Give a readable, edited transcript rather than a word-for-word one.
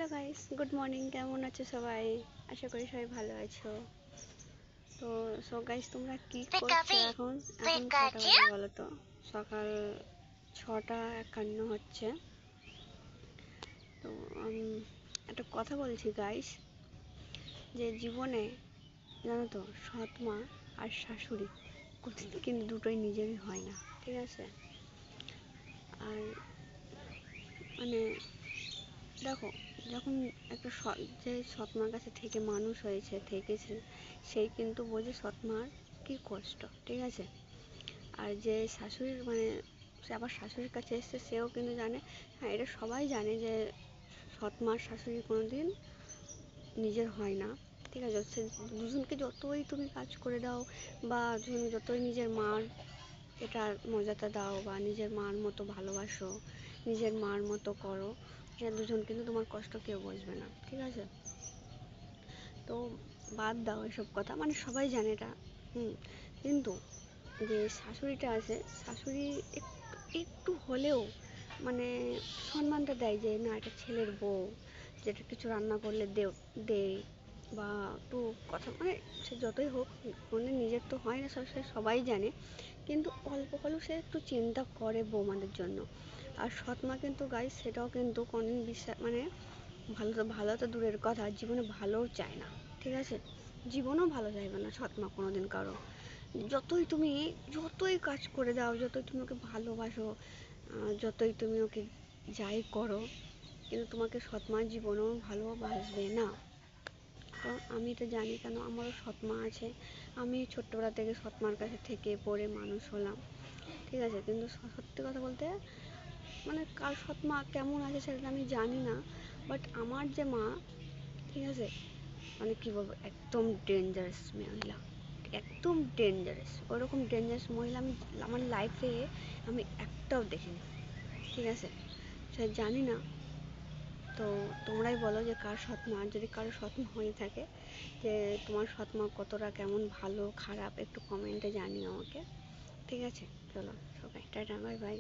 Hello guys, good morning. কেমন আছো সবাই? আশা করি সবাই ভালো আছো। তো গাইস, তোমরা কি করছো এখন? এখন কটা বাজে বলো তো? সকাল 6:51 হচ্ছে। তো একটা কথা বলছি গাইস, যে জীবনে জানো তো, সৎ মা আর শাশুড়ি কোনোদিন কিন্তু দুটোই নিজেরই হয় না, ঠিক আছে? আর মানে দেখো, যখন একটা যে সৎমার কাছে থেকে মানুষ হয়েছে থেকেছে, সেই কিন্তু বোঝে সৎমার কি কষ্ট, ঠিক আছে? আর যে শাশুড়ির সে আবার শাশুড়ির কাছে এসছে, সেও কিন্তু জানে, হ্যাঁ এটা সবাই জানে যে সৎমার শাশুড়ি কোনোদিন নিজের হয় না, ঠিক আছে? সে দুজনকে যতই তুমি কাজ করে দাও বা যতই নিজের মার এটার মজাটা দাও বা নিজের মার মতো ভালোবাসো, নিজের মার মতো করো, দুজন কিন্তু তোমার কষ্ট কেউ বুঝবে না, ঠিক আছে? তো বাদ দাও এসব কথা, সবাই জানে এটা। কিন্তু যে শাশুড়িটা আছে, শাশুড়ি একটু হলেও মানে সম্মানটা দেয়, যে না এটা ছেলের বউ, যেটা কিছু রান্না করলে দেয় বা একটু কথা, সে যতই হোক নিজের তো হয় না, সবাই জানে, কিন্তু অল্প হলেও সে একটু চিন্তা করে বৌমাদের জন্য। আর সৎ মা কিন্তু গাইস, সেটাও কিন্তু কোনদিন বিশ্বাস ভালো তো দূরের কথা, জীবনে ভালোও চায় না, ঠিক আছে? জীবনেও ভালো চাইবে না সৎ মা কোনোদিন কারো। যতই কাজ করে দাও, যতই তুমি ওকে ভালোবাসো, যতই তুমি ওকে যাই করো, কিন্তু তোমাকে সৎ মা জীবনেও ভালোবাসবে না। কারণ আমি তো জানি, কেন আমারও সৎ মা আছে। আমি ছোট্টবেলা থেকে সৎ মার কাছে থেকে পড়ে মানুষ হলাম, ঠিক আছে? কিন্তু সত্যি কথা বলতে, কার সৎ মা কেমন আছে সেটা আমি জানি না, বাট আমার যে মা, ঠিক আছে, কি বলবো, একদম ডেঞ্জারাস মহিলা, একদম ডেঞ্জারাস। ওরকম ডেঞ্জারাস মহিলা আমি আমার লাইফে আমি একটাও দেখিনি, ঠিক আছে? সে জানি না। তো তোমরাই বলো যে কার সৎ মা, যদি কারো সৎ মা হয়ে থাকে, যে তোমার সৎ মা কতটা, কেমন, ভালো খারাপ, একটু কমেন্টে জানিও আমাকে, ঠিক আছে? চলো সবাই টাটা, বাই বাই।